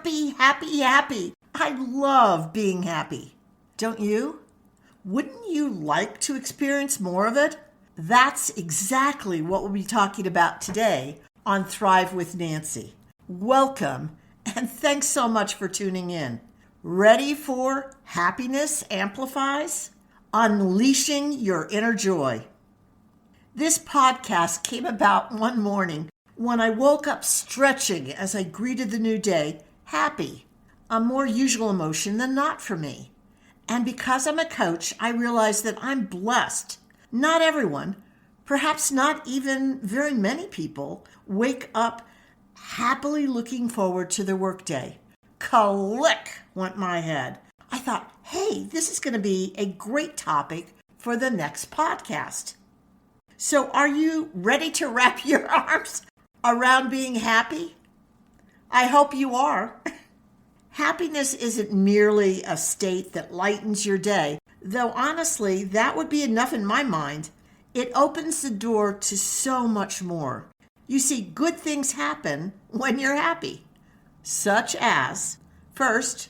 happy, happy, happy. I love being happy. Don't you? Wouldn't you like to experience more of it? That's exactly what we'll be talking about today on Thrive with Nancy. Welcome, and thanks so much for tuning in. Ready for Happiness Amplifies? Unleashing your inner joy. This podcast came about one morning when I woke up stretching as I greeted the new day, happy, a more usual emotion than not for me. And because I'm a coach, I realize that I'm blessed. Not everyone, perhaps not even very many people, wake up happily looking forward to their workday. Click went my head. I thought, hey, this is going to be a great topic for the next podcast. So are you ready to wrap your arms around being happy? I hope you are. Happiness isn't merely a state that lightens your day, though honestly, that would be enough in my mind. It opens the door to so much more. You see, good things happen when you're happy, such as, first,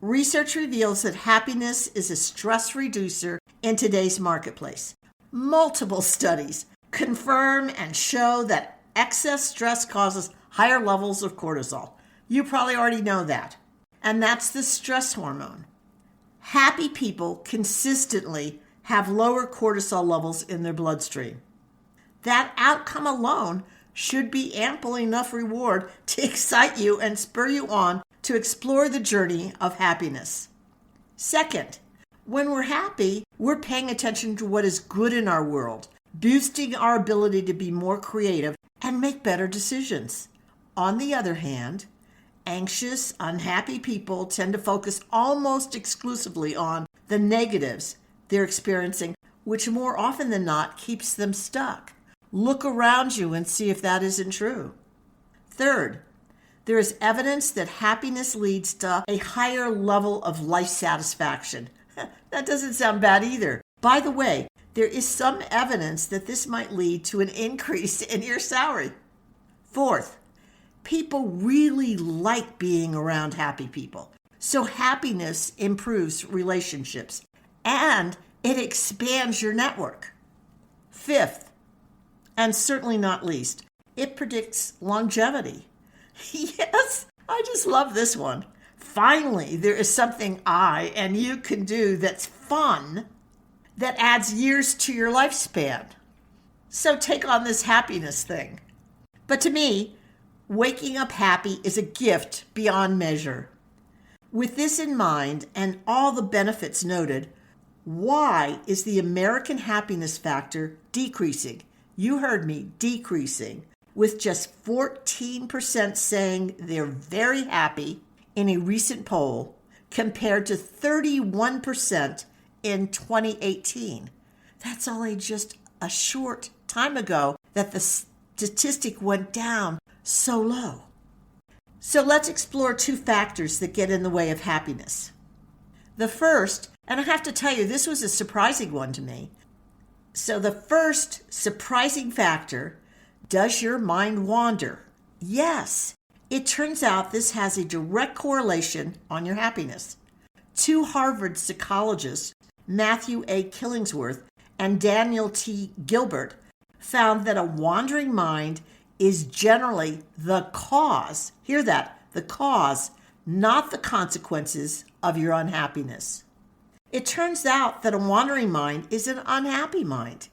research reveals that happiness is a stress reducer in today's marketplace. Multiple studies confirm and show that excess stress causes higher levels of cortisol. You probably already know that. And that's the stress hormone. Happy people consistently have lower cortisol levels in their bloodstream. That outcome alone should be ample enough reward to excite you and spur you on to explore the journey of happiness. Second, when we're happy, we're paying attention to what is good in our world, boosting our ability to be more creative and make better decisions. On the other hand, anxious, unhappy people tend to focus almost exclusively on the negatives they're experiencing, which more often than not keeps them stuck. Look around you and see if that isn't true. Third, there is evidence that happiness leads to a higher level of life satisfaction. That doesn't sound bad either. By the way, there is some evidence that this might lead to an increase in your salary. Fourth, people really like being around happy people. So happiness improves relationships and it expands your network. Fifth, and certainly not least, it predicts longevity. Yes, I just love this one. Finally, there is something I and you can do that's fun, that adds years to your lifespan. So take on this happiness thing. But to me, waking up happy is a gift beyond measure. With this in mind and all the benefits noted, why is the American happiness factor decreasing? You heard me, decreasing, with just 14% saying they're very happy in a recent poll compared to 31% in 2018. That's only just a short time ago that the statistic went down so low. So let's explore two factors that get in the way of happiness. The first, and I have to tell you, this was a surprising one to me. So the first surprising factor, does your mind wander? Yes, it turns out this has a direct correlation on your happiness. Two Harvard psychologists, Matthew A. Killingsworth and Daniel T. Gilbert, found that a wandering mind is generally the cause, hear that, the cause, not the consequences of your unhappiness. It turns out that a wandering mind is an unhappy mind.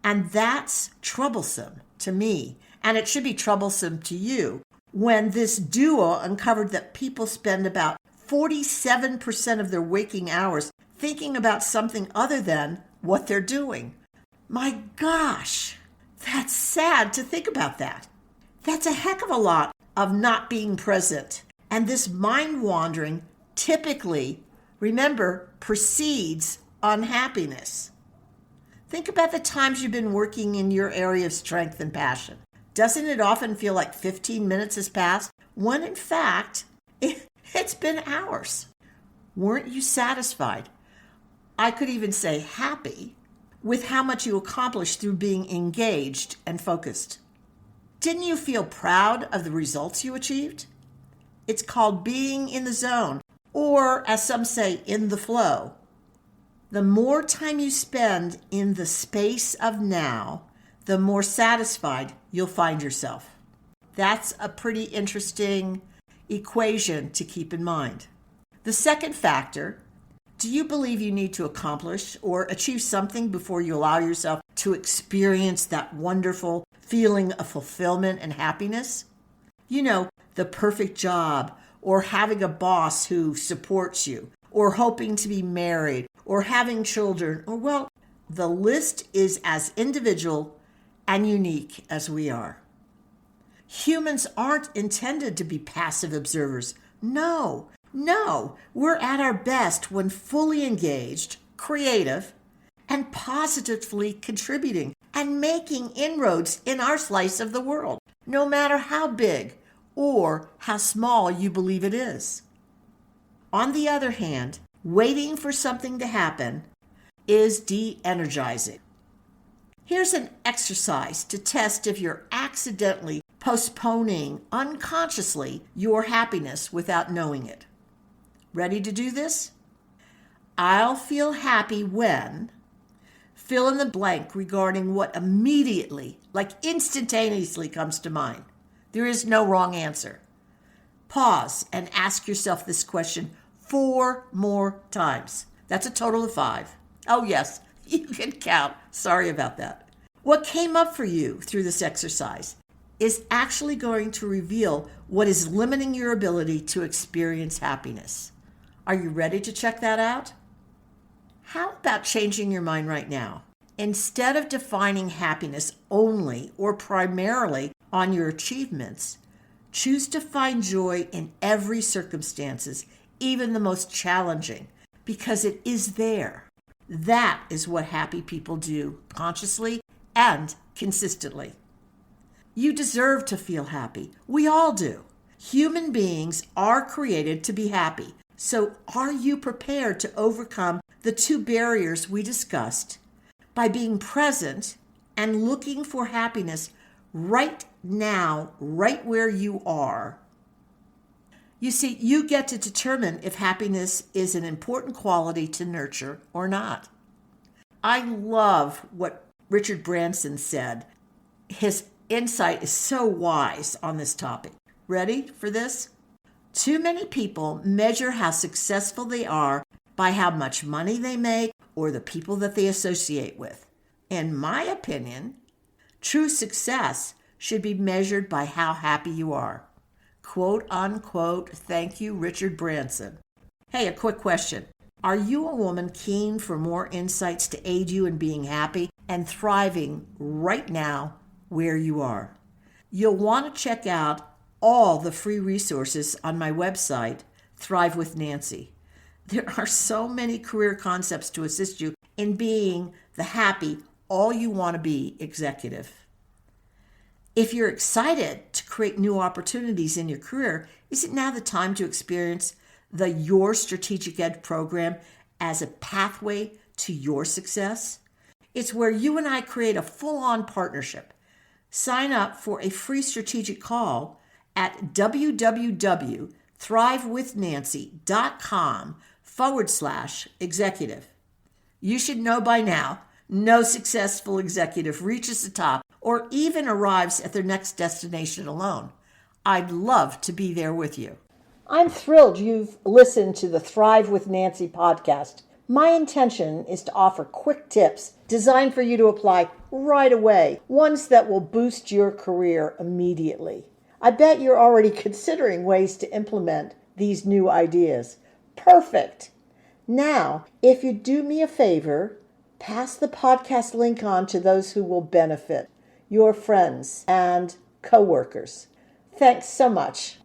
And that's troublesome to me, and it should be troublesome to you, when this duo uncovered that people spend about 47% of their waking hours thinking about something other than what they're doing. My gosh, that's sad to think about that. That's a heck of a lot of not being present. And this mind wandering typically, remember, precedes unhappiness. Think about the times you've been working in your area of strength and passion. Doesn't it often feel like 15 minutes has passed, when in fact, it's been hours? Weren't you satisfied? I could even say happy with how much you accomplished through being engaged and focused. Didn't you feel proud of the results you achieved? It's called being in the zone, or as some say, in the flow. The more time you spend in the space of now, the more satisfied you'll find yourself. That's a pretty interesting equation to keep in mind. The second factor, do you believe you need to accomplish or achieve something before you allow yourself to experience that wonderful feeling of fulfillment and happiness? You know, the perfect job, or having a boss who supports you, or hoping to be married, or having children, or well, the list is as individual and unique as we are. Humans aren't intended to be passive observers. No, we're at our best when fully engaged, creative, and positively contributing and making inroads in our slice of the world, no matter how big or how small you believe it is. On the other hand, waiting for something to happen is de-energizing. Here's an exercise to test if you're accidentally postponing unconsciously your happiness without knowing it. Ready to do this? I'll feel happy when, fill in the blank regarding what immediately, like instantaneously comes to mind. There is no wrong answer. Pause and ask yourself this question 4 more times. That's a total of 5. Oh yes, you can count. Sorry about that. What came up for you through this exercise is actually going to reveal what is limiting your ability to experience happiness. Are you ready to check that out? How about changing your mind right now? Instead of defining happiness only or primarily on your achievements, choose to find joy in every circumstances, even the most challenging, because it is there. That is what happy people do consciously and consistently. You deserve to feel happy. We all do. Human beings are created to be happy. So are you prepared to overcome the 2 barriers we discussed by being present and looking for happiness right now, right where you are? You see, you get to determine if happiness is an important quality to nurture or not. I love what Richard Branson said. His insight is so wise on this topic. Ready for this? Too many people measure how successful they are by how much money they make or the people that they associate with. In my opinion, true success should be measured by how happy you are. Quote unquote, thank you, Richard Branson. Hey, a quick question. Are you a woman keen for more insights to aid you in being happy and thriving right now where you are? You'll want to check out all the free resources on my website, Thrive with Nancy. There are so many career concepts to assist you in being the happy, all you want to be executive. If you're excited to create new opportunities in your career, is it now the time to experience the Your Strategic Edge program as a pathway to your success? It's where you and I create a full-on partnership. Sign up for a free strategic call at www.thrivewithnancy.com/executive. You should know by now, no successful executive reaches the top or even arrives at their next destination alone. I'd love to be there with you. I'm thrilled you've listened to the Thrive with Nancy podcast. My intention is to offer quick tips designed for you to apply right away, ones that will boost your career immediately. I bet you're already considering ways to implement these new ideas. Perfect. Now, if you do me a favor, pass the podcast link on to those who will benefit, your friends and coworkers. Thanks so much.